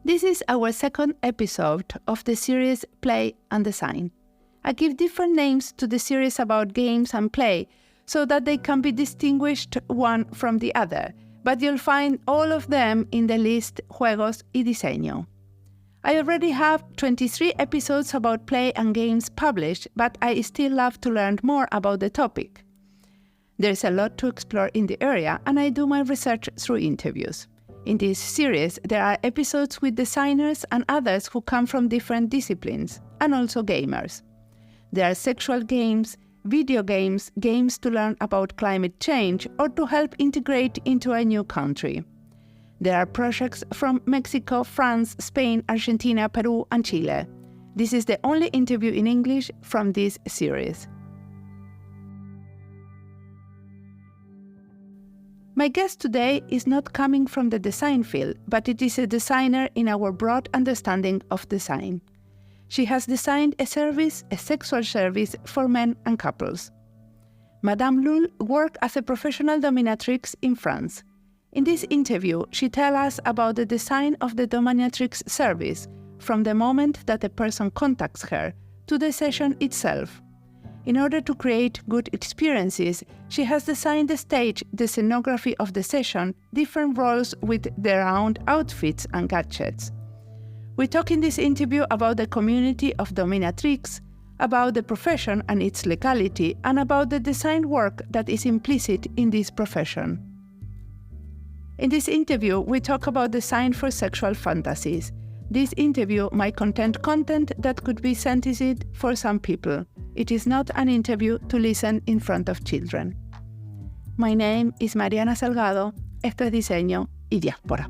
This is our second episode of the series Play and Design. I give different names to the series about games and play so that they can be distinguished one from the other, but you'll find all of them in the list Juegos y Diseño. I already have 23 episodes about play and games published, but I still love to learn more about the topic. There's a lot to explore in the area, and I do my research through interviews. In this series, there are episodes with designers and others who come from different disciplines, and also gamers. There are sexual games, video games, games to learn about climate change or to help integrate into a new country. There are projects from Mexico, France, Spain, Argentina, Peru, and Chile. This is the only interview in English from this series. My guest today is not coming from the design field, but it is a designer in our broad understanding of design. She has designed a sexual service for men and couples. Madame Lule worked as a professional dominatrix in France. In this interview, she tells us about the design of the dominatrix service, from the moment that a person contacts her to the session itself. In order to create good experiences, she has designed the stage, the scenography of the session, different roles with their own outfits and gadgets. We talk in this interview about the community of dominatrix, about the profession and its legality, and about the design work that is implicit in this profession. In this interview, we talk about design for sexual fantasies. This interview might contain content that could be sensitive for some people. It is not an interview to listen in front of children. My name is Mariana Salgado. Esto es Diseño y Diáspora.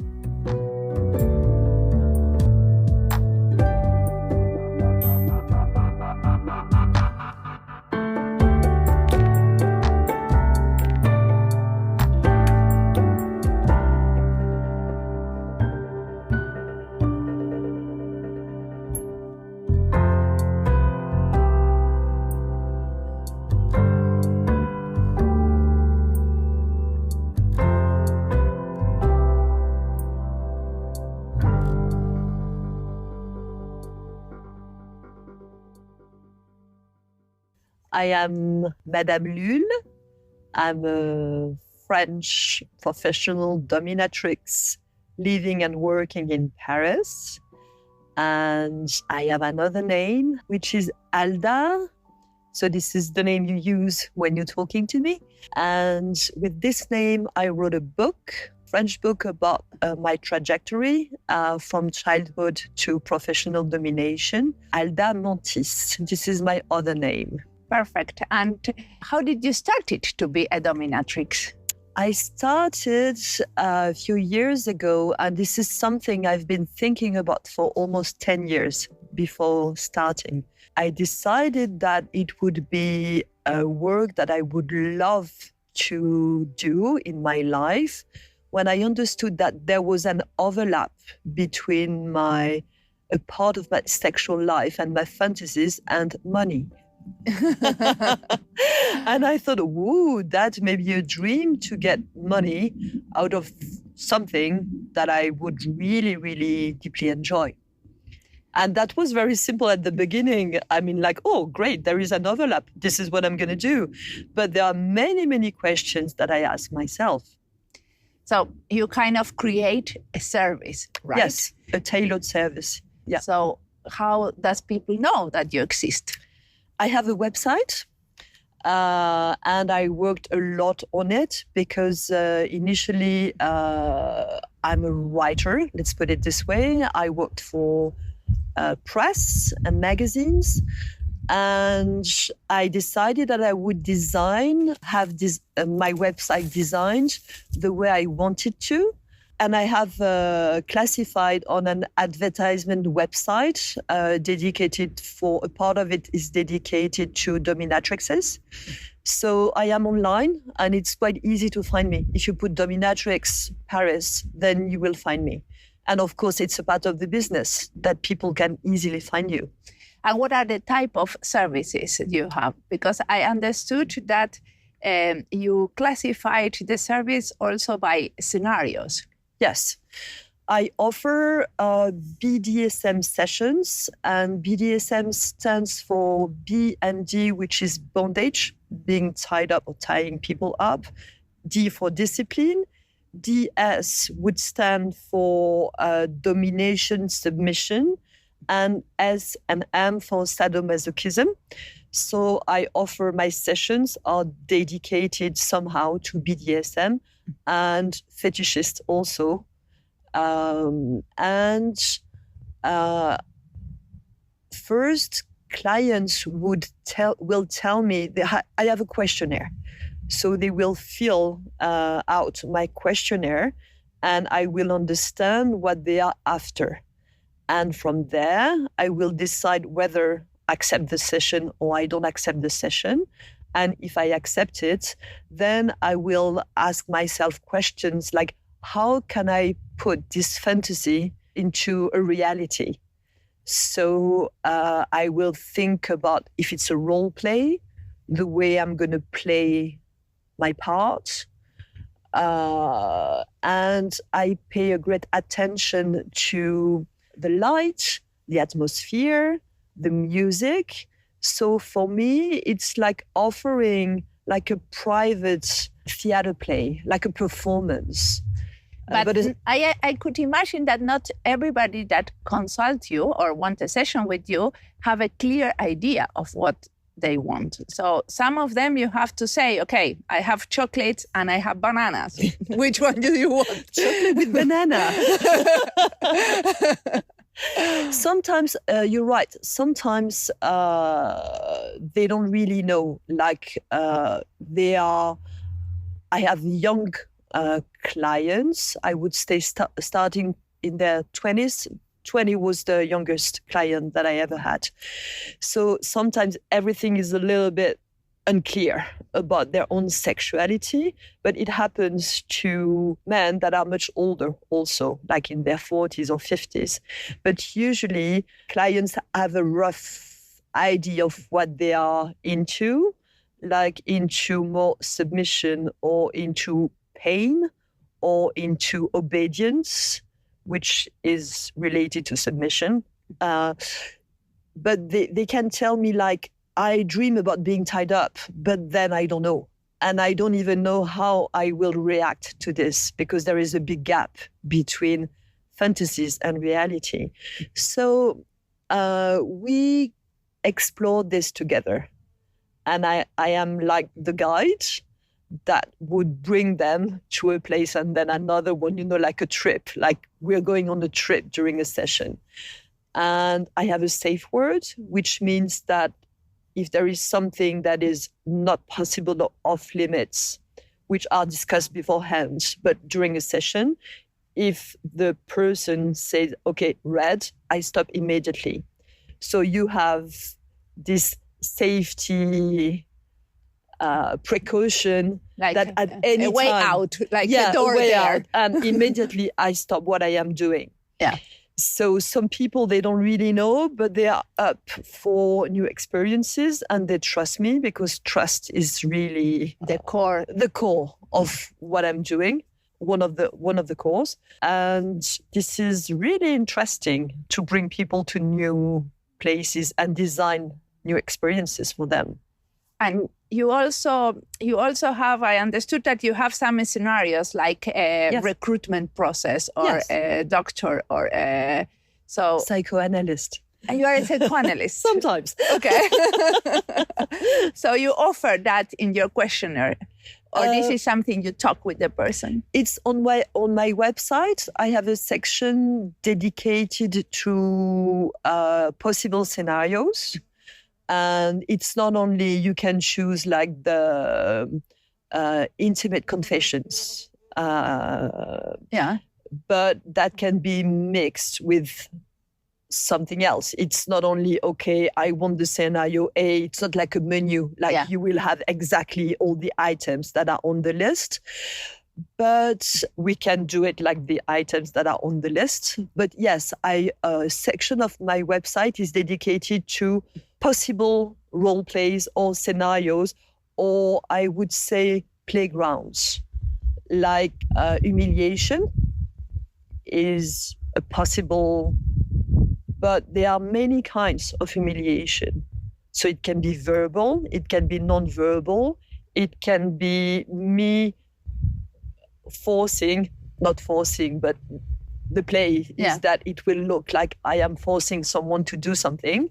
I am Madame Lule. I'm a French professional dominatrix living and working in Paris. And I have another name, which is Alda. So this is the name you use when you're talking to me. And with this name, I wrote a book, French book about my trajectory from childhood to professional domination. Alda Montis. This is my other name. Perfect. And how did you start it to be a dominatrix? I started a few years ago, and this is something I've been thinking about for almost 10 years before starting. I decided that it would be a work that I would love to do in my life when I understood that there was an overlap between a part of my sexual life and my fantasies and money. And I thought, whoa, that may be a dream to get money out of something that I would really, really deeply enjoy. And that was very simple at the beginning. I mean, like, oh, great, there is an overlap. This is what I'm going to do. But there are many, many questions that I ask myself. So you kind of create a service, right? Yes, a tailored service. Yeah. So how does people know that you exist? I have a website, and I worked a lot on it because initially I'm a writer, let's put it this way. I worked for press and magazines, and I decided that I would have my website designed the way I wanted to. And I have classified on an advertisement website dedicated for, a part of it is dedicated to dominatrixes. So I am online and it's quite easy to find me. If you put dominatrix Paris, then you will find me. And of course, it's a part of the business that people can easily find you. And what are the type of services you have? Because I understood that you classified the service also by scenarios. Yes. I offer BDSM sessions, and BDSM stands for B and D, which is bondage, being tied up or tying people up. D for discipline. DS would stand for domination, submission, and S and M for sadomasochism. So I offer my sessions are dedicated somehow to BDSM and fetishist also. First, clients will tell me I have a questionnaire, so they will fill out my questionnaire, and I will understand what they are after, and from there I will decide whether I accept the session or I don't accept the session. And if I accept it, then I will ask myself questions like, how can I put this fantasy into a reality? So I will think about if it's a role play, the way I'm going to play my part. And I pay a great attention to the light, the atmosphere, the music. So for me, it's like offering like a private theater play, like a performance. But I could imagine that not everybody that consults you or want a session with you have a clear idea of what they want. So some of them you have to say, okay, I have chocolates and I have bananas. Which one do you want? Chocolate with banana. Sometimes you're right. Sometimes they don't really know. Like I have young clients. I would say starting in their 20s. 20 was the youngest client that I ever had. So sometimes everything is a little bit unclear about their own sexuality, but it happens to men that are much older also, like in their 40s or 50s. But usually clients have a rough idea of what they are into, like into more submission or into pain or into obedience, which is related to submission. But they can tell me like, I dream about being tied up, but then I don't know. And I don't even know how I will react to this because there is a big gap between fantasies and reality. So we explored this together. And I am like the guide that would bring them to a place and then another one, like a trip, like we're going on a trip during a session. And I have a safe word, which means that if there is something that is not possible or off limits, which are discussed beforehand, but during a session, if the person says, okay, red, I stop immediately. So you have this safety precaution like that at any a way time, out, like the door a way there. out, and immediately I stop what I am doing. Yeah. So some people, they don't really know, but they are up for new experiences and they trust me because trust is really the core of what I'm doing. One of the cores. And this is really interesting to bring people to new places and design new experiences for them. And you also have, I understood that you have some scenarios like a Yes. recruitment process or Yes. a doctor or so. Psychoanalyst. And you are a psychoanalyst. Sometimes. Okay. So you offer that in your questionnaire, or this is something you talk with the person? It's on my website. I have a section dedicated to possible scenarios. And it's not only you can choose like the intimate confessions, Yeah. but that can be mixed with something else. It's not only, okay, I want the scenario A. It's not like a menu, like Yeah. you will have exactly all the items that are on the list. But we can do it like the items that are on the list. But yes, a section of my website is dedicated to possible role plays or scenarios, or I would say playgrounds, like humiliation. is a possible, but there are many kinds of humiliation. So it can be verbal, it can be non-verbal, it can be me not forcing, but the play is that it will look like I am forcing someone to do something.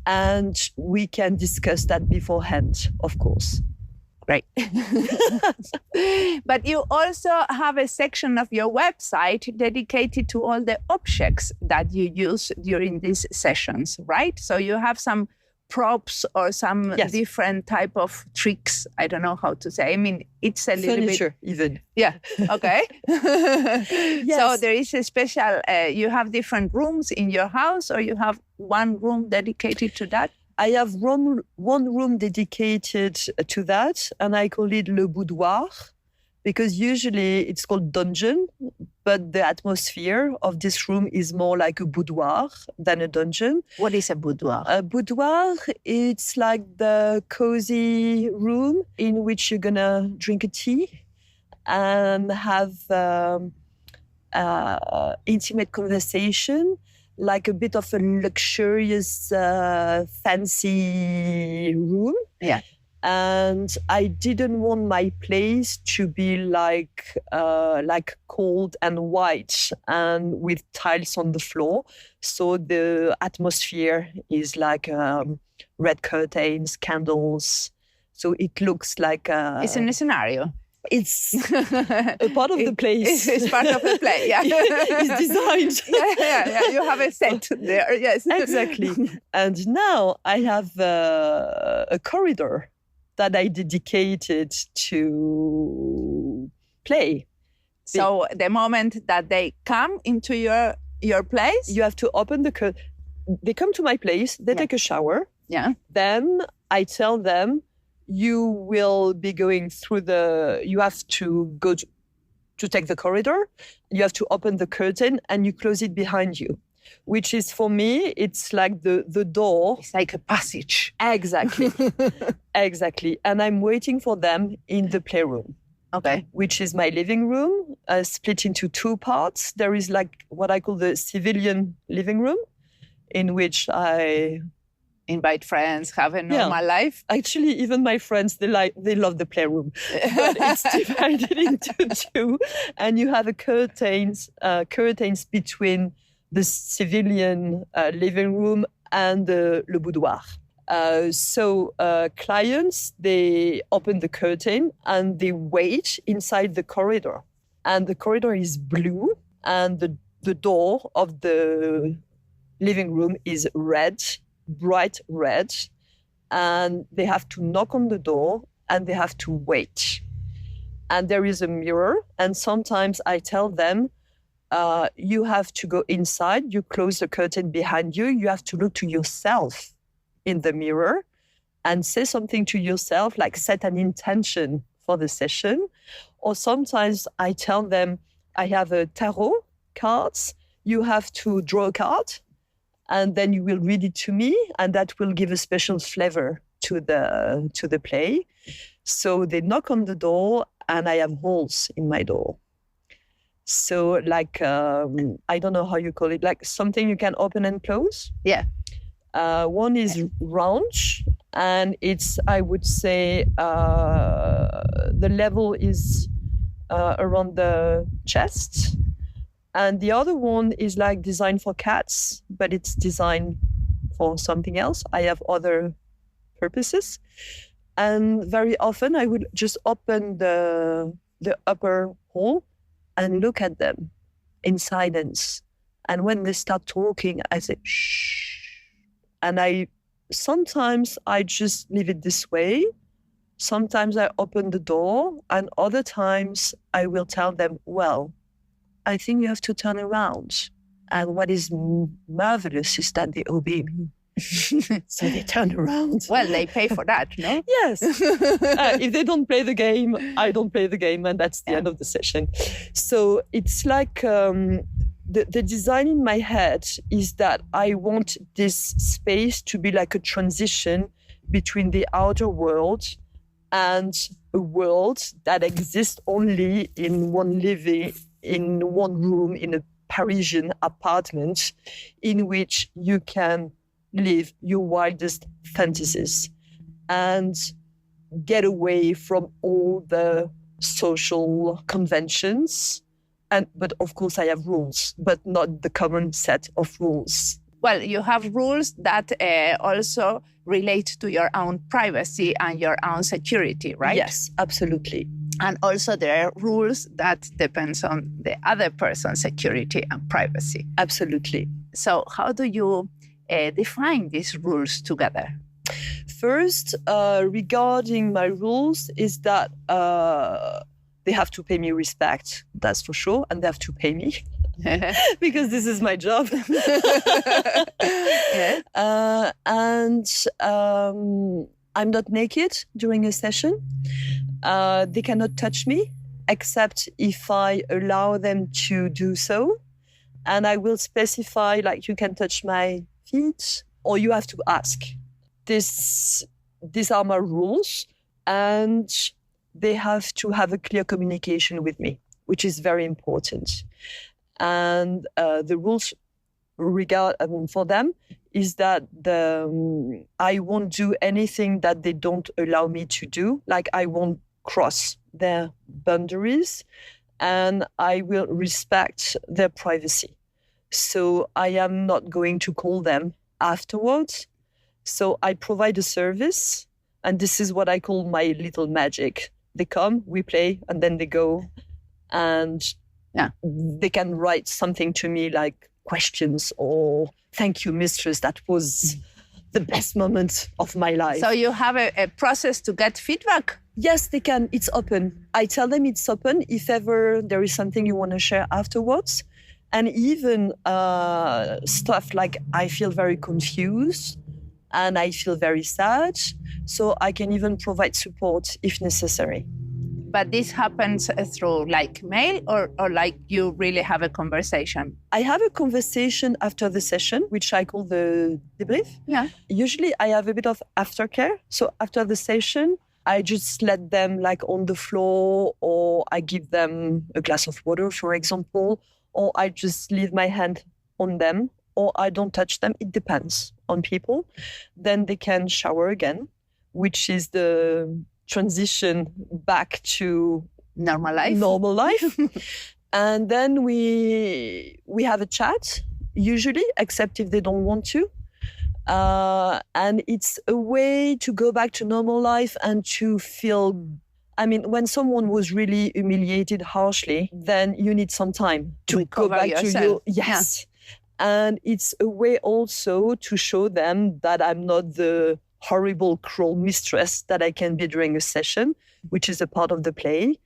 And we can discuss that beforehand, of course. Great. But you also have a section of your website dedicated to all the objects that you use during these sessions, right? So you have some props or some different type of tricks. I don't know how to say. I mean, it's a little Furniture, bit... even. Yeah, okay. So there is a special... you have different rooms in your house, or you have one room dedicated to that? I have one room dedicated to that, and I call it le boudoir, because usually it's called dungeon, but the atmosphere of this room is more like a boudoir than a dungeon. What is a boudoir? A boudoir, it's like the cozy room in which you're gonna drink a tea and have intimate conversation, like a bit of a luxurious, fancy room. Yeah. And I didn't want my place to be like cold and white and with tiles on the floor. So the atmosphere is like red curtains, candles. So it looks like it's in a scenario. It's a part of the place. It's part of the play, yeah. It's designed. Yeah. You have a set there, yes. Exactly. And now I have a corridor that I dedicated to play. So the moment that they come into your place? You have to open the curtain. They come to my place, they take a shower. Yeah. Then I tell them, you will be going through you have to go to take the corridor. You have to open the curtain and you close it behind you, which is, for me, it's like the door. It's like a passage. Exactly. Exactly. And I'm waiting for them in the playroom. Okay. Which is my living room, split into two parts. There is like what I call the civilian living room, in which I invite friends, have a normal life. Actually, even my friends, they love the playroom. But it's divided into two. And you have curtains between the civilian living room and le boudoir. So clients, they open the curtain and they wait inside the corridor. And the corridor is blue and the door of the living room is red, bright red. And they have to knock on the door and they have to wait. And there is a mirror. And sometimes I tell them, you have to go inside, you close the curtain behind you, you have to look to yourself in the mirror and say something to yourself, like set an intention for the session. Or sometimes I tell them, I have a tarot cards, you have to draw a card and then you will read it to me and that will give a special flavor to the play. So they knock on the door and I have holes in my door. So like, I don't know how you call it, like something you can open and close. Yeah. One is round and it's, I would say, the level is around the chest. And the other one is like designed for cats, but it's designed for something else. I have other purposes. And very often I would just open the upper hole and look at them in silence. And when they start talking, I say, shh. And sometimes I just leave it this way. Sometimes I open the door and other times I will tell them, well, I think you have to turn around. And what is marvelous is that they obey me. So they turn around. Well, they pay for that, no? Yes. If they don't play the game, I don't play the game, and that's the end of the session. So it's like the design in my head is that I want this space to be like a transition between the outer world and a world that exists only in one room in a Parisian apartment in which you can live your wildest fantasies and get away from all the social conventions. But of course, I have rules, but not the common set of rules. Well, you have rules that also relate to your own privacy and your own security, right? Yes, absolutely. And also there are rules that depends on the other person's security and privacy. Absolutely. So how do you define these rules together? First, regarding my rules is that they have to pay me respect, that's for sure, and they have to pay me. Because this is my job. Yeah. And I'm not naked during a session. They cannot touch me except if I allow them to do so. And I will specify, like, you can touch my feet or you have to ask. These are my rules, and they have to have a clear communication with me, which is very important. And the rules for them is that I won't do anything that they don't allow me to do. Like, I won't cross their boundaries, and I will respect their privacy. So I am not going to call them afterwards. So I provide a service, and this is what I call my little magic. They come, we play, and then they go. And they can write something to me like questions or "Thank you, mistress. That was the best moment of my life." So you have a process to get feedback? Yes, they can. It's open. I tell them it's open if ever there is something you want to share afterwards. And even stuff like I feel very confused and I feel very sad. So I can even provide support if necessary. But this happens through like mail or like you really have a conversation? I have a conversation after the session, which I call the debrief. Yeah. Usually I have a bit of aftercare. So after the session, I just let them like on the floor, or I give them a glass of water, for example, or I just leave my hand on them, or I don't touch them. It depends on people. Then they can shower again, which is the transition back to normal life. And then we have a chat, usually, except if they don't want to. And it's a way to go back to normal life and to feel, I mean, when someone was really humiliated harshly, then you need some time to go back yourself. to your, yes. Yeah. And it's a way also to show them that I'm not the horrible, cruel mistress that I can be during a session, which is a part of the play.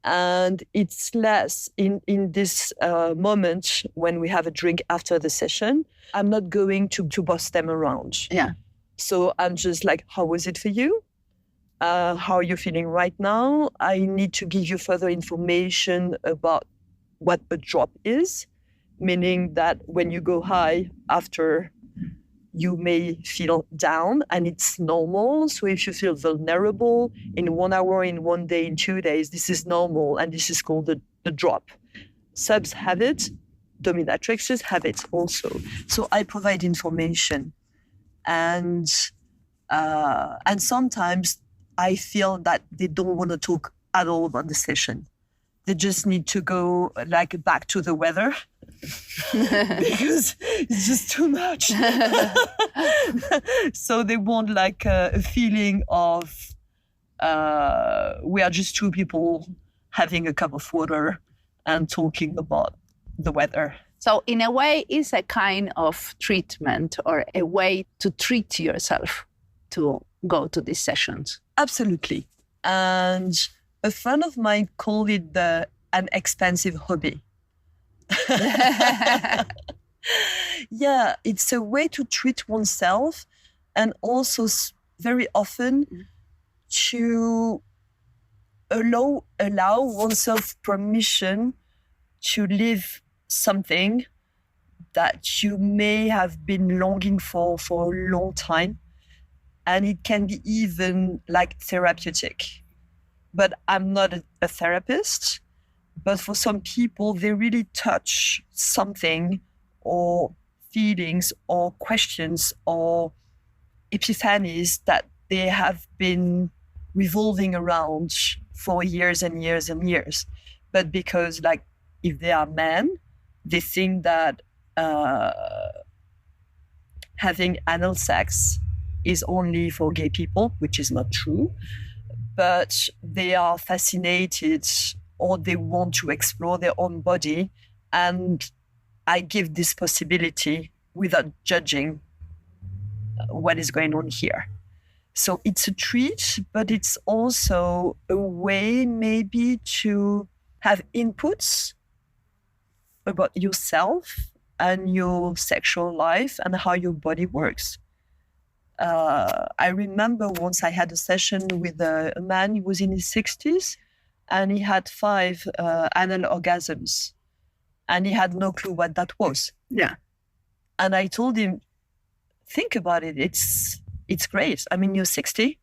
And it's less in this moment when we have a drink after the session. I'm not going to boss them around. Yeah. So I'm just like, how was it for you? How are you feeling right now? I need to give you further information about what a drop is, meaning that when you go high after, you may feel down, and it's normal. So if you feel vulnerable in 1 hour, in 1 day, in 2 days, this is normal, and this is called the drop. Subs have it, dominatrixes have it also. So I provide information, and sometimes I feel that they don't want to talk at all about the session. They just need to go like back to the weather. Because it's just too much. So they want like a feeling of we are just two people having a cup of water and talking about the weather. So in a way, it's a kind of treatment or a way to treat yourself to go to these sessions. Absolutely. And a friend of mine called it an expensive hobby. Yeah, it's a way to treat oneself, and also very often to allow oneself permission to live something that you may have been longing for a long time, and it can be even like therapeutic. But I'm not a therapist. But for some people, they really touch something or feelings or questions or epiphanies that they have been revolving around for years and years and years. But because, like, if they are men, they think that having anal sex is only for gay people, which is not true. But they are fascinated or they want to explore their own body. And I give this possibility without judging what is going on here. So it's a treat, but it's also a way maybe to have inputs about yourself and your sexual life and how your body works. I remember once I had a session with a man, he was in his 60s, and he had 5 anal orgasms, and he had no clue what that was. Yeah. And I told him, think about it. It's great. I mean, you're 60,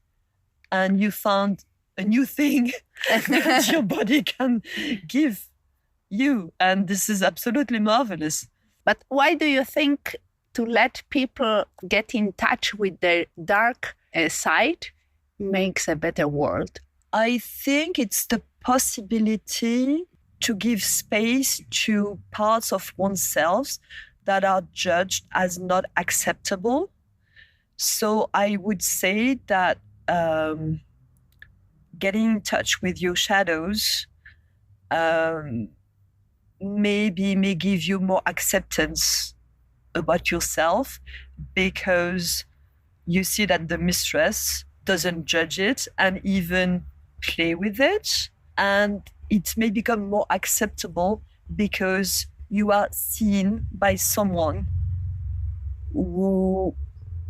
and you found a new thing that your body can give you, and this is absolutely marvelous. But why do you think to let people get in touch with their dark side makes a better world? I think it's the possibility to give space to parts of oneself that are judged as not acceptable. So I would say that getting in touch with your shadows maybe may give you more acceptance about yourself, because you see that the mistress doesn't judge it and even play with it. And it may become more acceptable because you are seen by someone who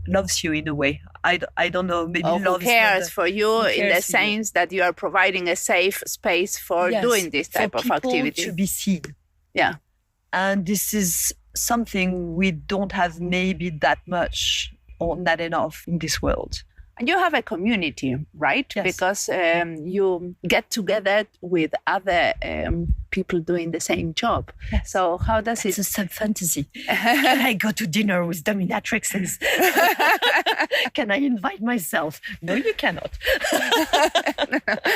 loves you in a way. I don't know, maybe or who cares for you in the sense that you are providing a safe space for doing this type of activity. To be seen. Yeah. And this is something we don't have maybe that much or not enough in this world. And you have a community, right? Yes. Because you get together with other people doing the same job. Yes. So how does it... It's a fantasy. Can I go to dinner with dominatrixes? Can I invite myself? No, you cannot.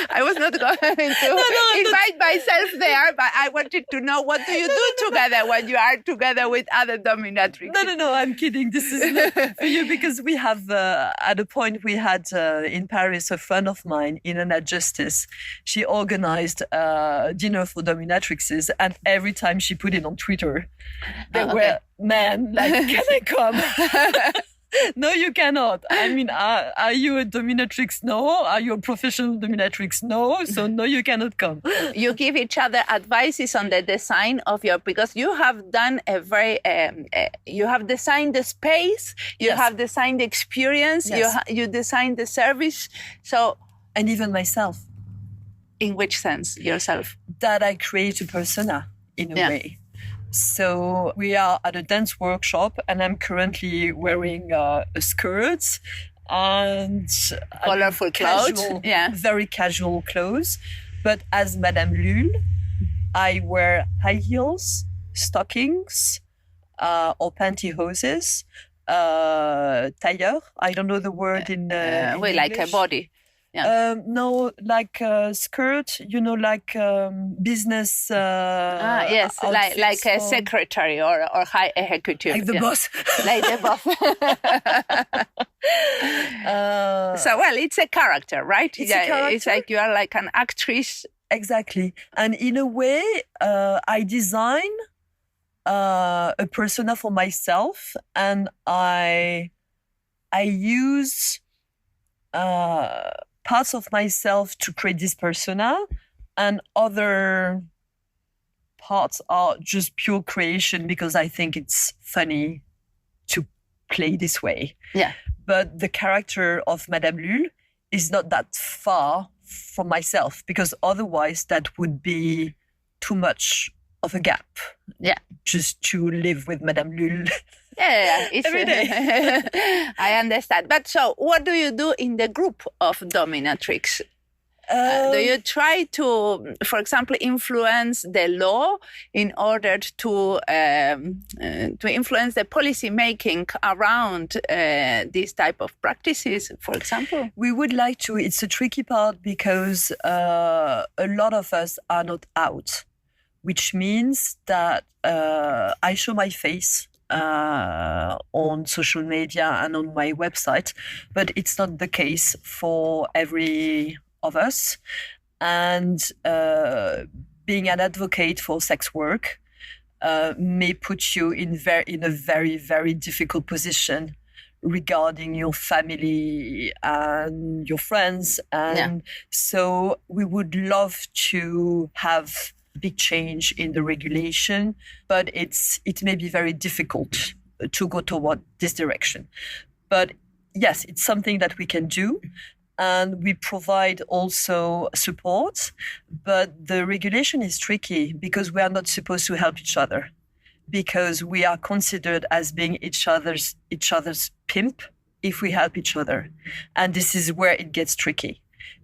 I was not going to invite myself there, but I wanted to know, what do you do together when you are together with other dominatrixes? No, I'm kidding. This is not for you, because we have, at a point, we had in Paris a friend of mine in an justice. She organized a dinner for dominatrixes, and every time she put it on Twitter, there were men like, can I come? No, you cannot. I mean, are you a dominatrix? No. Are you a professional dominatrix? No. So no, you cannot come. You give each other advices on the design of your, because you have done a very, you have designed the space, you have designed the experience, you designed the service. So, and even myself. In which sense, yourself? That I create a persona in a way. So we are at a dance workshop, and I'm currently wearing a skirt and colorful clothes, very casual clothes. But as Madame Lule, I wear high heels, stockings, or pantyhoses, tailleur. I don't know the word in English. Like a body. Yeah. No, like a skirt, like business. Yes, like a secretary or high executive. Like the boss. Like the boss. So, well, it's a character, right? It's a character. It's like you are like an actress. Exactly. And in a way, I design a persona for myself, and I use parts of myself to create this persona, and other parts are just pure creation because I think it's funny to play this way. Yeah. But the character of Madame Lule is not that far from myself, because otherwise that would be too much of a gap. Yeah. Just to live with Madame Lule Yeah, it's, every day. I understand. But so, what do you do in the group of dominatrix? Do you try to, for example, influence the law in order to influence the policy making around these type of practices, for example? We would like to. It's a tricky part because a lot of us are not out, which means that I show my face on social media and on my website, but it's not the case for every of us. And being an advocate for sex work may put you in a very, very difficult position regarding your family and your friends. And so we would love to have big change in the regulation, but it may be very difficult to go toward this direction. But yes, it's something that we can do. And we provide also support, but the regulation is tricky because we are not supposed to help each other, because we are considered as being each other's pimp if we help each other. And this is where it gets tricky,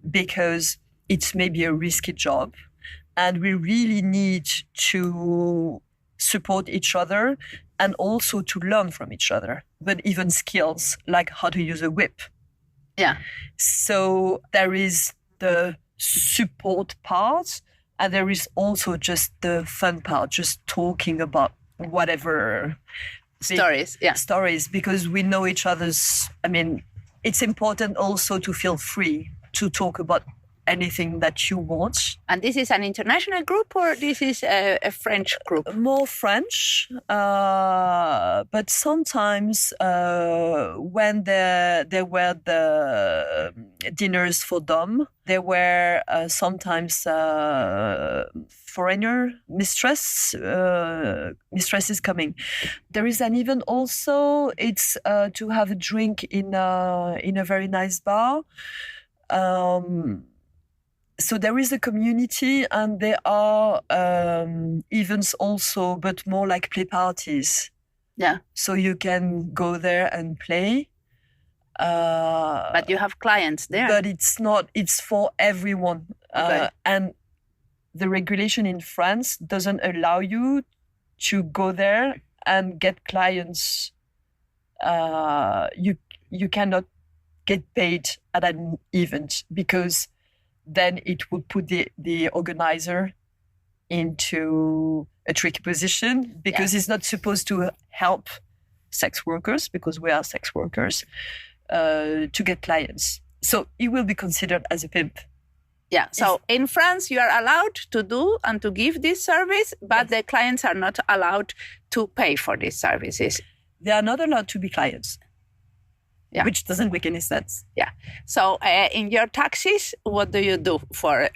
because it's maybe a risky job, and we really need to support each other and also to learn from each other, but even skills like how to use a whip. Yeah. So there is the support part, and there is also just the fun part, just talking about whatever stories, because we know each other's. I mean, it's important also to feel free to talk about anything that you want. And this is an international group, or this is a French group? More French, but sometimes when there were the dinners for Dom, there were sometimes foreigner mistresses coming. There is an event also. It's to have a drink in a very nice bar. So there is a community, and there are events also, but more like play parties. Yeah. So you can go there and play. But you have clients there. But it's not, it's for everyone. Okay. And the regulation in France doesn't allow you to go there and get clients. You cannot get paid at an event, because then it would put the organizer into a tricky position, because he's not supposed to help sex workers, because we are sex workers, to get clients. So he will be considered as a pimp. Yeah. So in France, you are allowed to do and to give this service, but the clients are not allowed to pay for these services. They are not allowed to be clients. Yeah. Which doesn't make any sense. Yeah. So in your taxes, what do you do for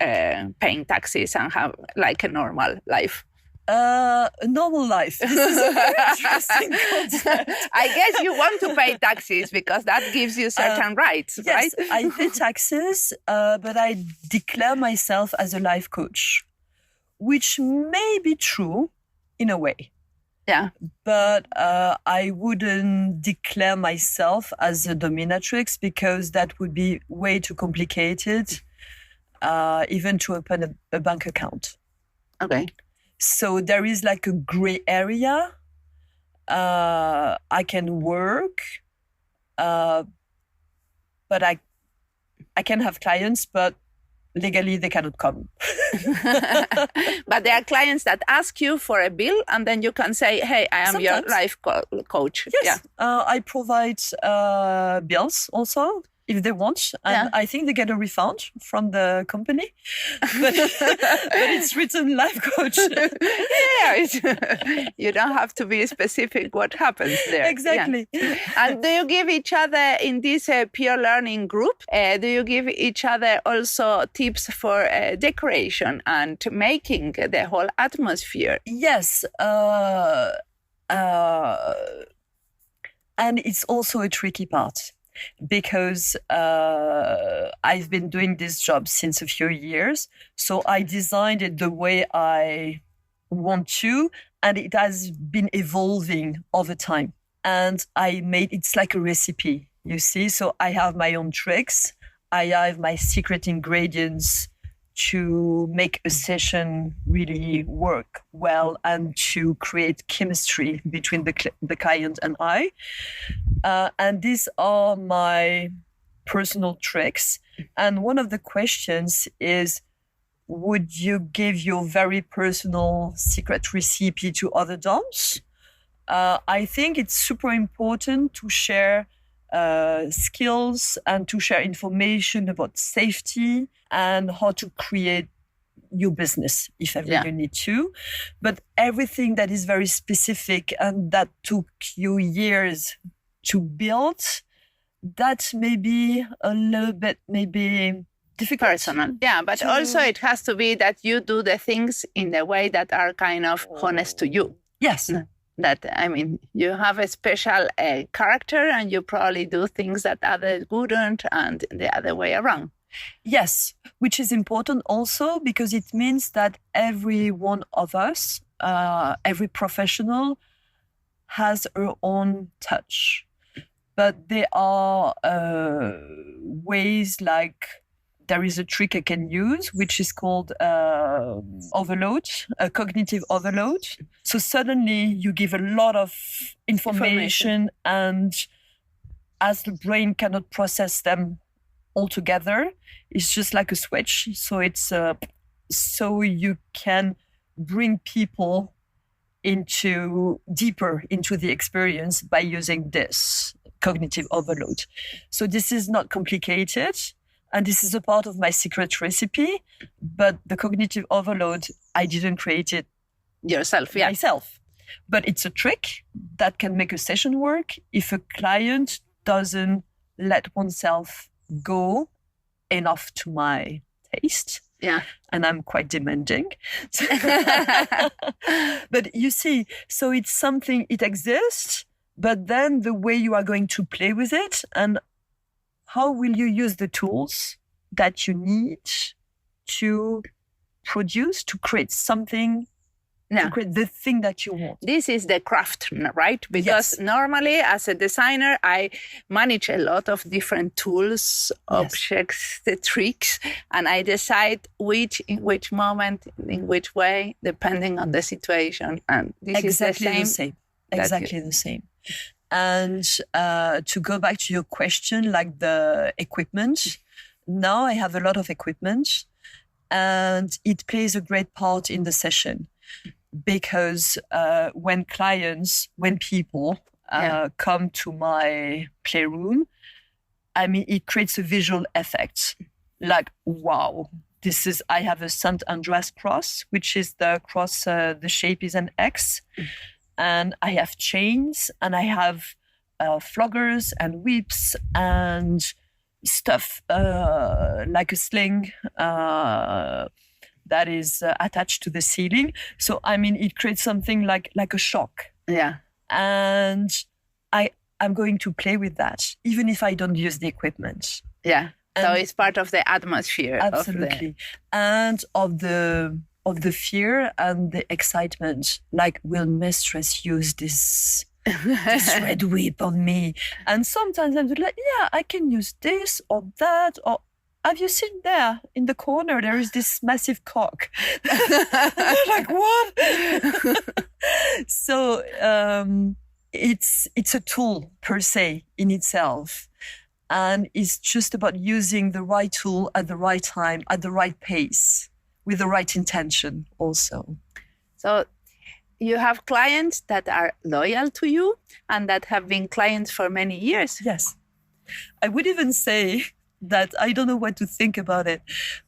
paying taxes and have like a normal life? A normal life. This is a very interesting concept. I guess you want to pay taxes because that gives you certain rights, yes, right? I pay taxes, but I declare myself as a life coach, which may be true in a way. Yeah. But I wouldn't declare myself as a dominatrix, because that would be way too complicated, even to open a bank account. Okay. So there is like a gray area. I can work, but I can have clients, but legally they cannot come. But there are clients that ask you for a bill, and then you can say, hey, I am your life coach. Yes, yeah. I provide bills also, if they want. And I think they get a refund from the company. But it's written life coach. You don't have to be specific what happens there. Exactly. Yeah. And do you give each other in this peer learning group, do you give each other also tips for decoration and making the whole atmosphere? Yes. And it's also a tricky part, because I've been doing this job since a few years. So I designed it the way I want to, and it has been evolving over time. And it's like a recipe, you see? So I have my own tricks. I have my secret ingredients to make a session really work well and to create chemistry between the client and I. And these are my personal tricks. And one of the questions is, would you give your very personal secret recipe to other doms? I think it's super important to share skills and to share information about safety and how to create your business if ever you need to. But everything that is very specific and that took you years to build, that may be a little bit difficult. Personal. Yeah, but also it has to be that you do the things in the way that are kind of honest to you. Yes. That, I mean, you have a special character and you probably do things that others wouldn't and the other way around. Yes, which is important also because it means that every one of us, every professional has her own touch. But there are ways like there is a trick I can use, which is called overload, a cognitive overload. So suddenly you give a lot of information and as the brain cannot process them all together, it's just like a switch. So it's so you can bring people deeper into the experience by using this cognitive overload. So this is not complicated. And this is a part of my secret recipe, but the cognitive overload, I didn't create it myself. But it's a trick that can make a session work if a client doesn't let oneself go enough to my taste. Yeah. And I'm quite demanding. But you see, so it's something, it exists, but then the way you are going to play with it and how will you use the tools that you need to produce, to create something, to create the thing that you want? This is the craft, right? Because normally as a designer, I manage a lot of different tools, objects, the tricks, and I decide in which moment, in which way, depending on the situation. And this is the same. Exactly the same. And to go back to your question, like the equipment, now I have a lot of equipment and it plays a great part in the session because when people come to my playroom, I mean, it creates a visual effect. Like, wow, I have a St. Andreas cross, which is the cross, the shape is an X. And I have chains and I have floggers and whips and stuff like a sling that is attached to the ceiling. So, I mean, it creates something like a shock. Yeah. And I'm going to play with that, even if I don't use the equipment. Yeah. So it's part of the atmosphere. Absolutely. And of the fear and the excitement, like, will mistress use this red whip on me? And sometimes I'm like, yeah, I can use this or that. Or have you seen there in the corner, there is this massive cock. Like, what? So it's a tool per se in itself. And it's just about using the right tool at the right time, at the right pace, with the right intention also. So you have clients that are loyal to you and that have been clients for many years. Yes. I would even say that I don't know what to think about it,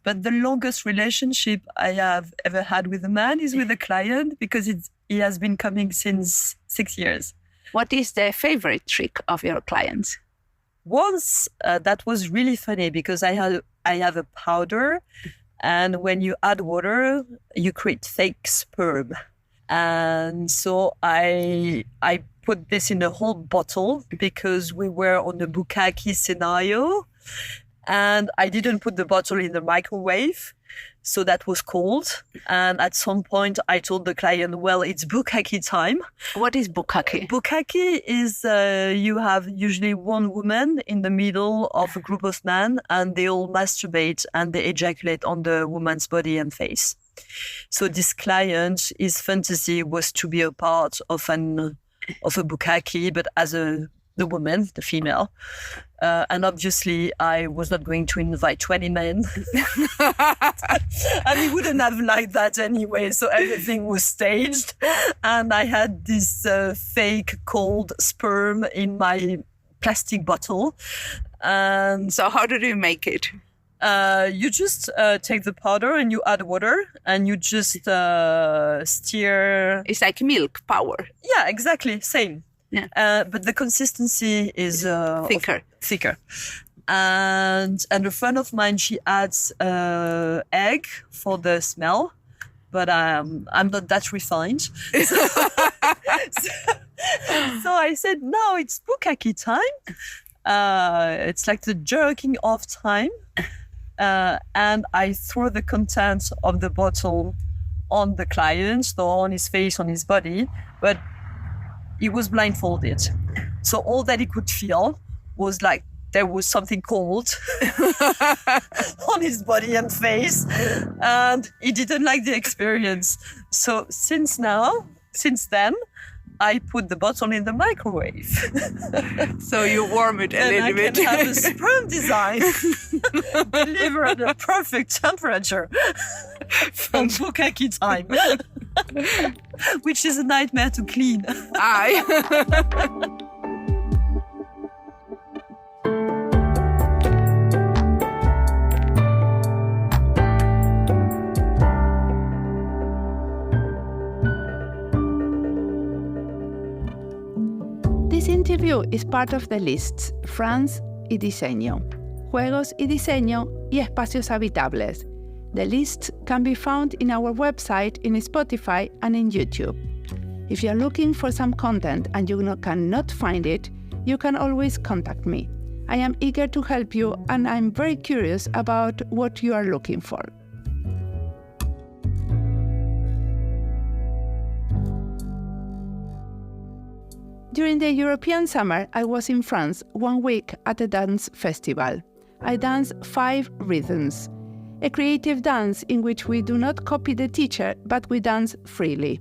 but the longest relationship I have ever had with a man is with a client because he has been coming since 6 years. What is the favorite trick of your clients? Once that was really funny because I have a powder. And when you add water, you create fake sperm. And so I put this in a whole bottle because we were on the bukkake scenario. And I didn't put the bottle in the microwave. So that was cold. And at some point, I told the client, well, it's bukkake time. What is bukkake? Bukkake is you have usually one woman in the middle of a group of men, and they all masturbate and they ejaculate on the woman's body and face. So this client, his fantasy was to be a part of a bukkake, but as the woman, the female. And obviously, I was not going to invite 20 men. And he wouldn't have liked that anyway. So everything was staged. And I had this fake cold sperm in my plastic bottle. And So how did you make it? you just take the powder and you add water and you just stir. It's like milk power. Yeah, exactly. Same. Yeah. But the consistency is Thicker. thicker. And a friend of mine, she adds egg for the smell, but I'm not that refined. So I said, no, it's bukkake time. It's like the jerking off time. And I throw the contents of the bottle on the client, so on his face, on his body, but he was blindfolded. So all that he could feel was like there was something cold on his body and face, and he didn't like the experience. So since then, I put the bottle in the microwave. So you warm it a little bit. And I can have a sperm design delivered at a perfect temperature from bukkake time, which is a nightmare to clean. Aye. This interview is part of the lists France y Diseño, Juegos y Diseño y Espacios Habitables. The lists can be found in our website, in Spotify and in YouTube. If you are looking for some content and you cannot find it, you can always contact me. I am eager to help you and I'm very curious about what you are looking for. During the European summer, I was in France 1 week at a dance festival. I danced 5 rhythms, a creative dance in which we do not copy the teacher, but we dance freely.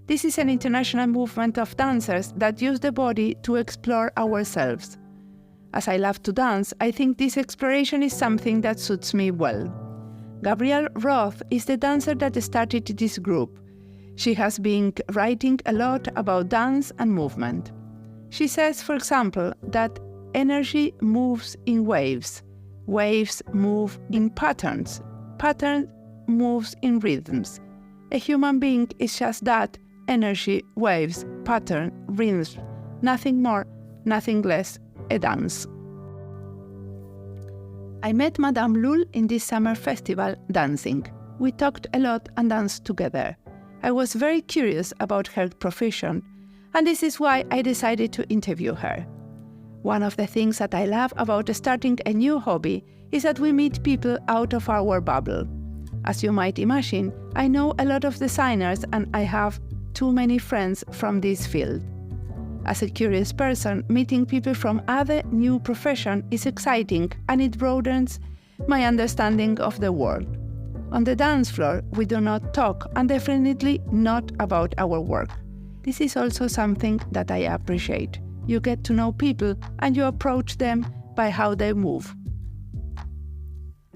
This is an international movement of dancers that use the body to explore ourselves. As I love to dance, I think this exploration is something that suits me well. Gabrielle Roth is the dancer that started this group. She has been writing a lot about dance and movement. She says, for example, that energy moves in waves. Waves move in patterns. Pattern moves in rhythms. A human being is just that: energy, waves, pattern, rhythms. Nothing more, nothing less, a dance. I met Madame Lule in this summer festival dancing. We talked a lot and danced together. I was very curious about her profession, and this is why I decided to interview her. One of the things that I love about starting a new hobby is that we meet people out of our bubble. As you might imagine, I know a lot of designers and I have too many friends from this field. As a curious person, meeting people from other new professions is exciting and it broadens my understanding of the world. On the dance floor, we do not talk, and definitely not about our work. This is also something that I appreciate. You get to know people and you approach them by how they move.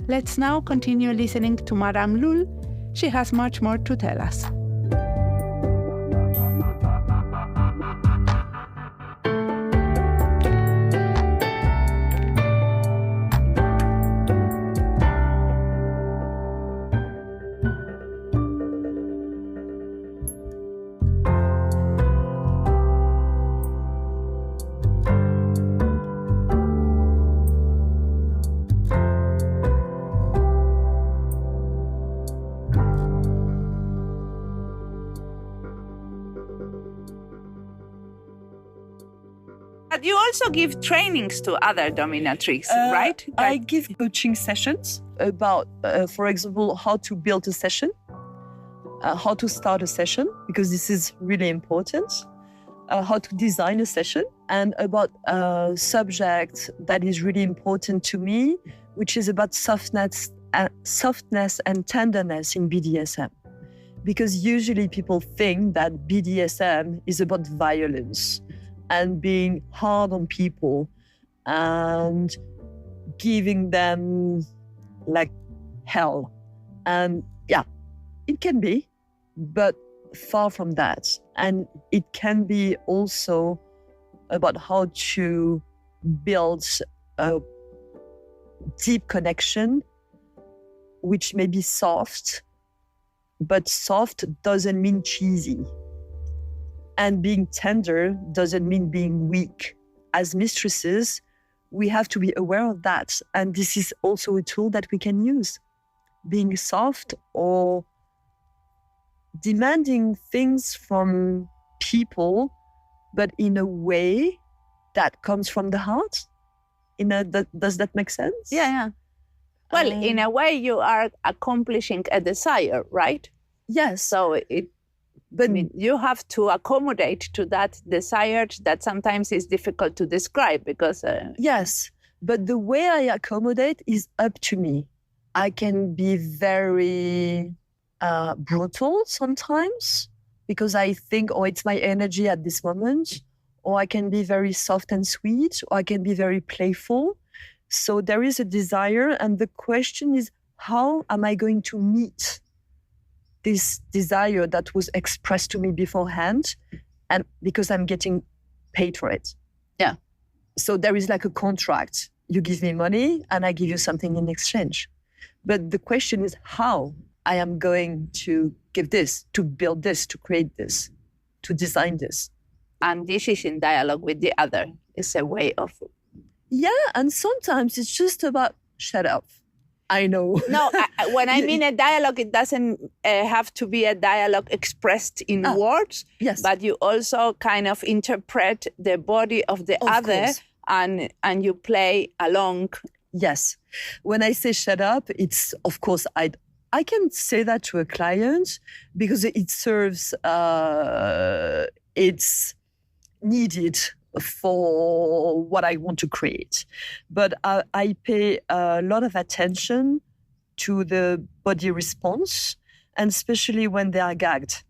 Let's now continue listening to Madame Lule. She has much more to tell us. But you also give trainings to other dominatrix, right? I give coaching sessions about, for example, how to build a session, how to start a session, because this is really important, how to design a session, and about a subject that is really important to me, which is about softness and tenderness in BDSM. Because usually people think that BDSM is about violence and being hard on people and giving them like hell. And yeah, it can be, but far from that. And it can be also about how to build a deep connection, which may be soft, but soft doesn't mean cheesy. And being tender doesn't mean being weak. As mistresses, we have to be aware of that. And this is also a tool that we can use. Being soft or demanding things from people, but in a way that comes from the heart. Does that make sense? Yeah. Well, in a way, you are accomplishing a desire, right? Yes. So you have to accommodate to that desire that sometimes is difficult to describe because... Yes, but the way I accommodate is up to me. I can be very brutal sometimes because I think, it's my energy at this moment, or I can be very soft and sweet, or I can be very playful. So there is a desire, and the question is, how am I going to meet this desire that was expressed to me beforehand, and because I'm getting paid for it? Yeah. So there is like a contract. You give me money, and I give you something in exchange. But the question is how I am going to give this, to build this, to create this, to design this. And this is in dialogue with the other. It's a way of... Yeah, and sometimes it's just about shut up. I know. No, when I mean a dialogue, it doesn't have to be a dialogue expressed in words. Yes. But you also kind of interpret the body of the other, and you play along. Yes. When I say shut up, it's, of course, I can say that to a client because it serves, it's needed for what I want to create. But I pay a lot of attention to the body response, and especially when they are gagged,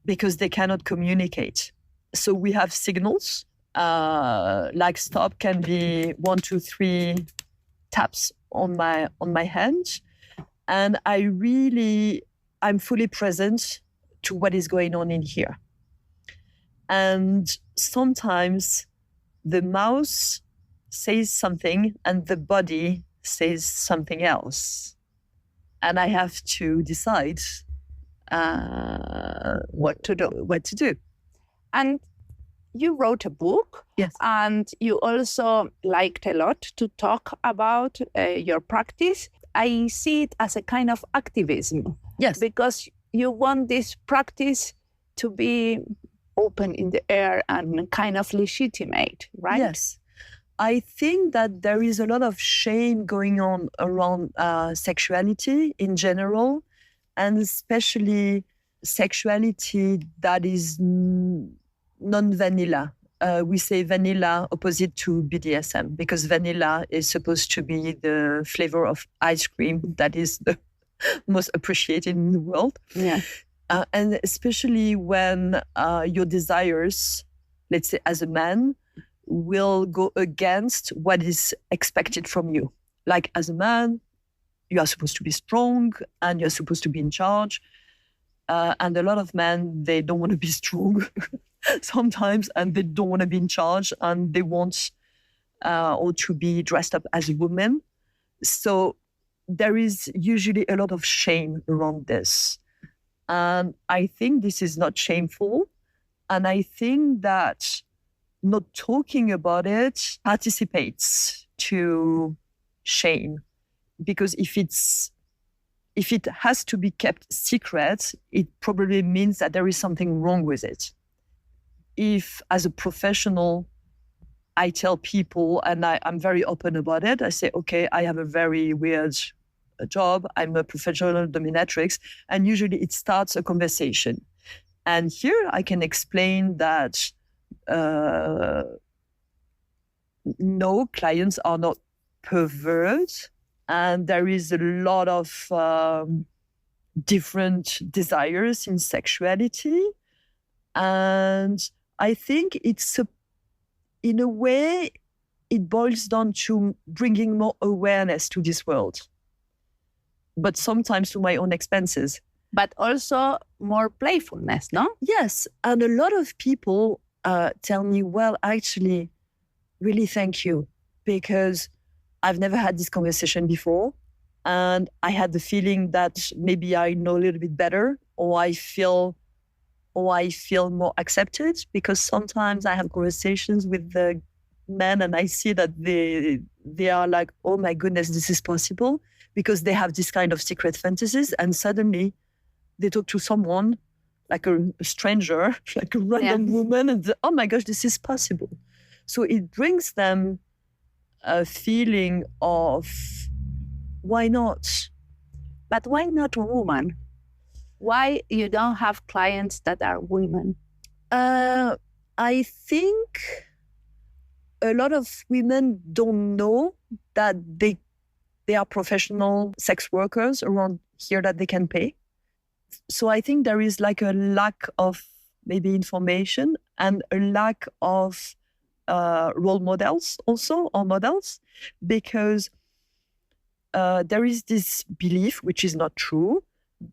because they cannot communicate. So we have signals, like stop can be 1, 2, 3 taps on my hand. And I'm fully present to what is going on in here. And sometimes the mouth says something and the body says something else. And I have to decide what to do. And you wrote a book. Yes. And you also liked a lot to talk about your practice. I see it as a kind of activism. Yes. Because you want this practice to be open in the air and kind of legitimate, right? Yes. I think that there is a lot of shame going on around sexuality in general, and especially sexuality that is non-vanilla. We say vanilla opposite to BDSM, because vanilla is supposed to be the flavor of ice cream that is the most appreciated in the world. Yeah. And especially when your desires, let's say as a man, will go against what is expected from you. Like as a man, you are supposed to be strong and you're supposed to be in charge. And a lot of men, they don't want to be strong sometimes, and they don't want to be in charge, and they want or to be dressed up as a woman. So there is usually a lot of shame around this. And I think this is not shameful. And I think that not talking about it participates to shame. Because if it has to be kept secret, it probably means that there is something wrong with it. If, as a professional, I tell people, and I'm very open about it. I say, okay, I have a very weird job. I'm a professional dominatrix. And usually it starts a conversation. And here I can explain that no, clients are not perverts. And there is a lot of different desires in sexuality. And I think in a way, it boils down to bringing more awareness to this world, but sometimes to my own expenses. But also more playfulness, no? Yes. And a lot of people tell me, well, actually, really thank you, because I've never had this conversation before. And I had the feeling that maybe I know a little bit better, or I feel more accepted, because sometimes I have conversations with the men and I see that they are like, oh my goodness, this is possible, because they have this kind of secret fantasies, and suddenly they talk to someone like a stranger, like a random woman, and oh my gosh, this is possible. So it brings them a feeling of why not? But why not a woman? Why you don't have clients that are women? I think a lot of women don't know that they are professional sex workers around here that they can pay. So I think there is like a lack of maybe information and a lack of role models also, or models, because there is this belief, which is not true,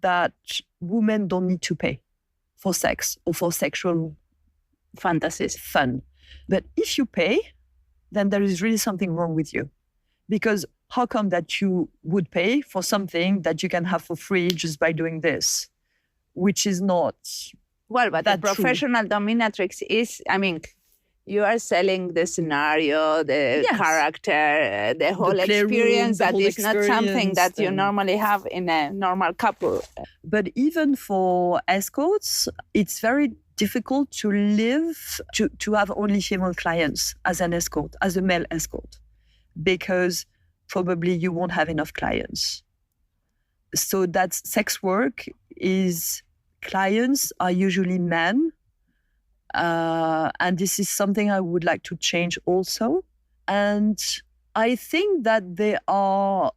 that women don't need to pay for sex or for sexual Fantasies. fun. But if you pay, then there is really something wrong with you. Because how come that you would pay for something that you can have for free just by doing this? Which is not well, but the professional dominatrix is, I mean, you are selling the scenario, the character, the whole experience that is not something that you normally have in a normal couple. But even for escorts, it's very difficult to live, to have only female clients as an escort, as a male escort, because probably you won't have enough clients. So that sex work is, clients are usually men. And this is something I would like to change also. And I think that there are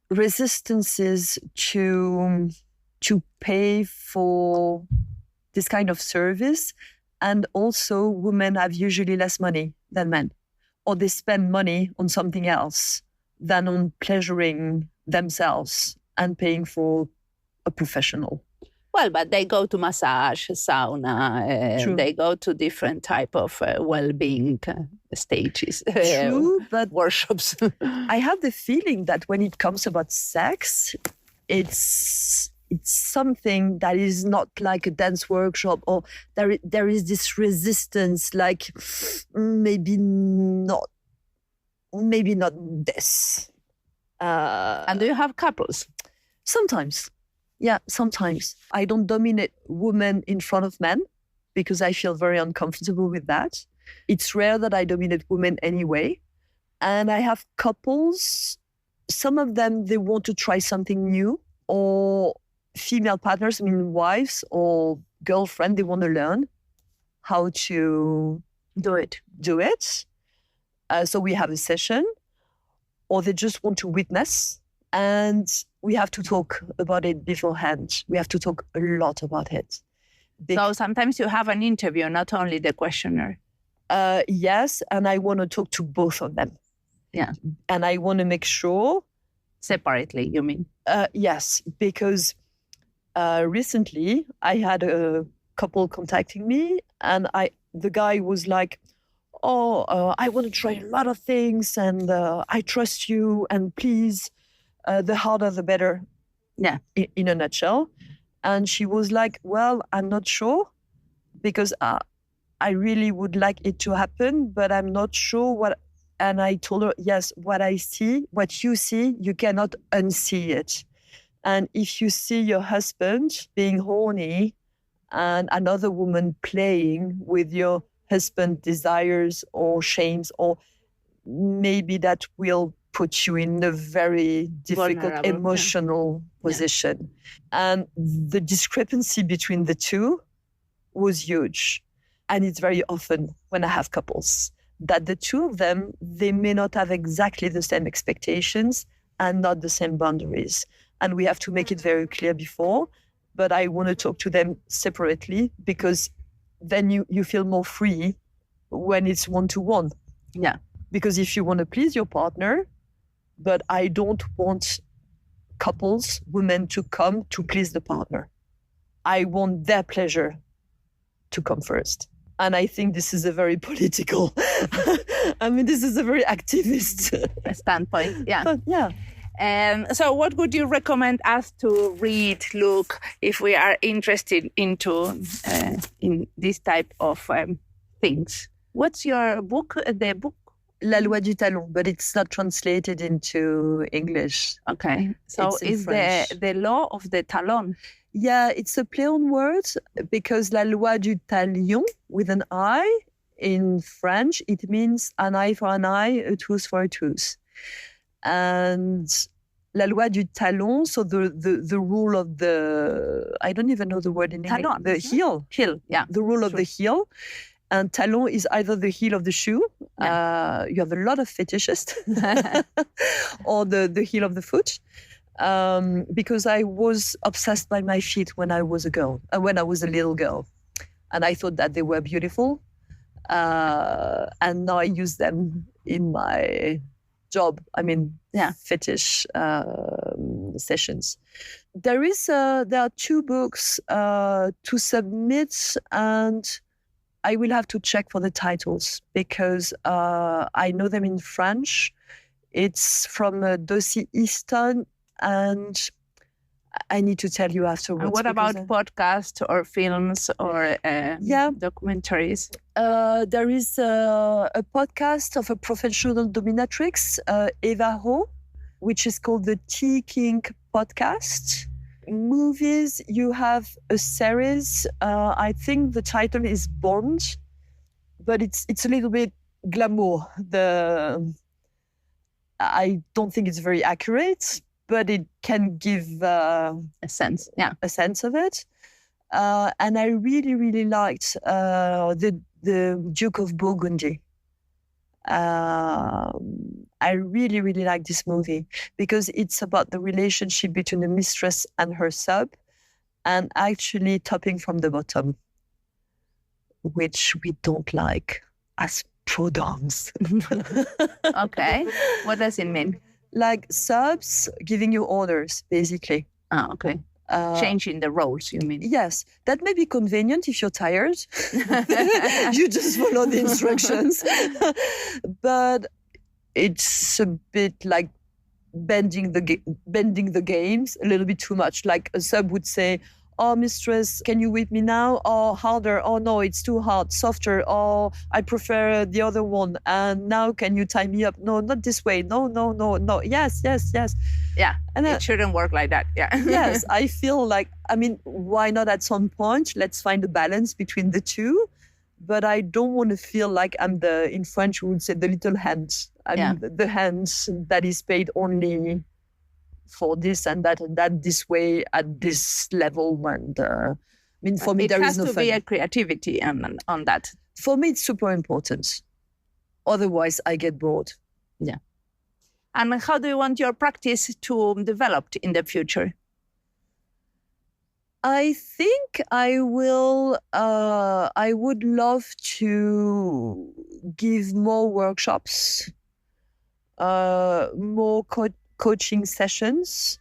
resistances to pay for this kind of service. And also women have usually less money than men, or they spend money on something else than on pleasuring themselves and paying for a professional. Well, but they go to massage, sauna, they go to different type of well-being stages, but workshops. I have the feeling that when it comes about sex, it's something that is not like a dance workshop, or there is this resistance, like maybe not this. And do you have couples? Sometimes. Yeah, sometimes. I don't dominate women in front of men because I feel very uncomfortable with that. It's rare that I dominate women anyway. And I have couples, some of them, they want to try something new, or female partners, I mean wives or girlfriend, they want to learn how to do it. So we have a session, or they just want to witness. And we have to talk about it beforehand. We have to talk a lot about it. So sometimes you have an interview, not only the questionnaire. Yes, and I want to talk to both of them. Yeah. And I want to make sure... Separately, you mean? Yes, because recently I had a couple contacting me, and the guy was like, I want to try a lot of things, and I trust you, and please... the harder, the better. Yeah. In a nutshell. And she was like, well, I'm not sure, because I really would like it to happen, but I'm not sure what. And I told her, yes, what you see, you cannot unsee it. And if you see your husband being horny and another woman playing with your husband desires or shames, or maybe that will put you in a very difficult Vulnerable, emotional position. And the discrepancy between the two was huge. And it's very often when I have couples that the two of them, they may not have exactly the same expectations and not the same boundaries. And we have to make it very clear before, but I want to talk to them separately, because then you feel more free when it's one-to-one. Yeah. Because if you want to please your partner, but I don't want couples, women, to come to please the partner. I want their pleasure to come first. And I think this is a very political, this is a very activist standpoint. Yeah. But yeah. So what would you recommend us to read, look, if we are interested into in this type of things? What's your book, the book? La Loi du Talon, but it's not translated into English. Okay. So it's the law of the talon. Yeah, it's a play on words, because La Loi du Talion, with an I in French, it means an eye for an eye, a tooth for a tooth. And La Loi du Talon, so the rule of the, I don't even know the word in English. Talon. The heel. Heel, yeah. The rule of the heel. And talon is either the heel of the shoe, you have a lot of fetishists, or the heel of the foot. Because I was obsessed by my feet when I was a girl, when I was a little girl. And I thought that they were beautiful. And now I use them in my job. Fetish sessions. There are 2 books to submit, and I will have to check for the titles, because I know them in French. It's from Dossie Easton, and I need to tell you afterwards. And what about podcasts or films or documentaries? There is a podcast of a professional dominatrix, Eva Ho, which is called the Tea King Podcast. Movies, you have a series. I think the title is Bond, but it's a little bit glamour. I don't think it's very accurate, but it can give a sense of it. And I really, really liked the Duke of Burgundy. I really, really like this movie, because it's about the relationship between the mistress and her sub, and actually topping from the bottom, which we don't like as pro-doms. Okay. What does it mean? Like subs giving you orders, basically. Oh, okay. Changing the roles, you mean? Yes. That may be convenient if you're tired. You just follow the instructions. But it's a bit like bending the games a little bit too much. Like a sub would say, "Oh, mistress, can you whip me now? Oh, harder. Oh, no, it's too hard. Softer. Oh, I prefer the other one. And now can you tie me up? No, not this way. No. Yes. Yeah, and it shouldn't work like that. Yeah. Yes, I feel like, why not at some point? Let's find a balance between the two. But I don't want to feel like I'm in French we would say, the little hand. The hand that is paid only for this and that this way at this level. And for me, there is no fun. It has to be a creativity on that. For me, it's super important. Otherwise, I get bored. Yeah. And how do you want your practice to develop in the future? I think I will. I would love to give more workshops, more coaching sessions,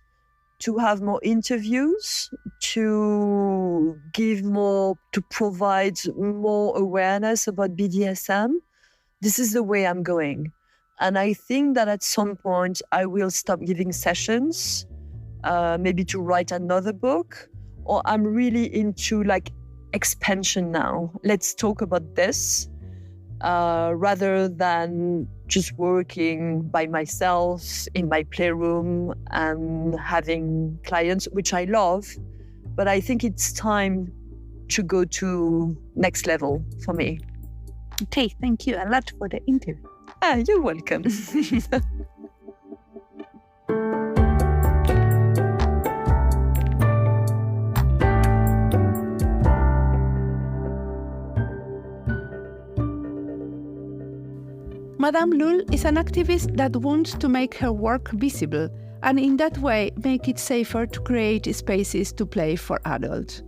to have more interviews, to provide more awareness about BDSM. This is the way I'm going. And I think that at some point I will stop giving sessions, maybe to write another book, or I'm really into expansion now. Let's talk about this, rather than just working by myself in my playroom and having clients, which I love. But I think it's time to go to next level for me. Okay, thank you a lot for the interview. You're welcome. Madame Lule is an activist that wants to make her work visible and in that way make it safer to create spaces to play for adults.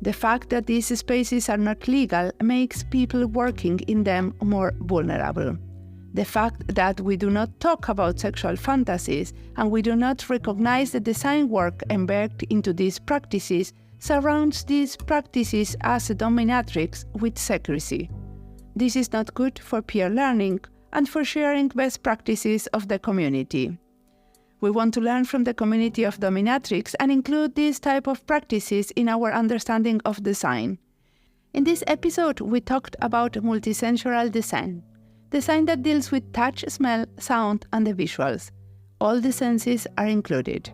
The fact that these spaces are not legal makes people working in them more vulnerable. The fact that we do not talk about sexual fantasies and we do not recognize the design work embedded into these practices surrounds these practices as a dominatrix with secrecy. This is not good for peer learning and for sharing best practices of the community. We want to learn from the community of dominatrix and include these type of practices in our understanding of design. In this episode, we talked about multisensory design that deals with touch, smell, sound, and the visuals. All the senses are included.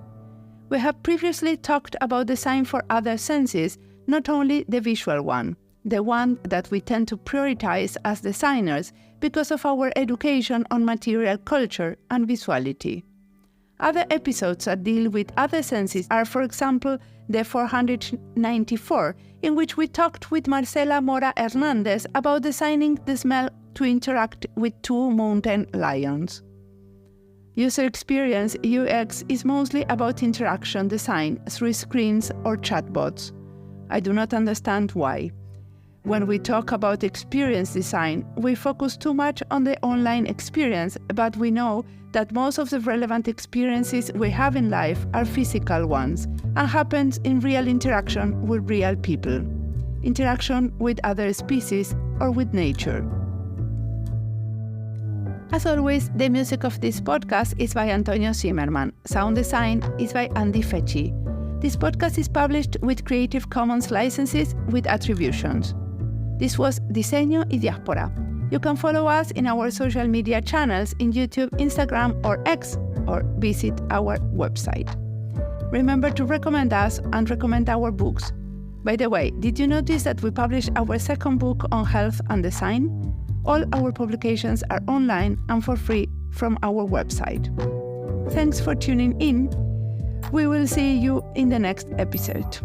We have previously talked about design for other senses, not only the visual one, the one that we tend to prioritize as designers because of our education on material culture and visuality. Other episodes that deal with other senses are, for example, the 494, in which we talked with Marcela Mora Hernandez about designing the smell to interact with two mountain lions. User experience UX is mostly about interaction design through screens or chatbots. I do not understand why. When we talk about experience design, we focus too much on the online experience, but we know that most of the relevant experiences we have in life are physical ones and happens in real interaction with real people, interaction with other species or with nature. As always, the music of this podcast is by Antonio Zimmerman. Sound design is by Andy Fecci. This podcast is published with Creative Commons licenses with attributions. This was Diseño y Diáspora. You can follow us in our social media channels in YouTube, Instagram, or X, or visit our website. Remember to recommend us and recommend our books. By the way, did you notice that we published our second book on health and design? All our publications are online and for free from our website. Thanks for tuning in. We will see you in the next episode.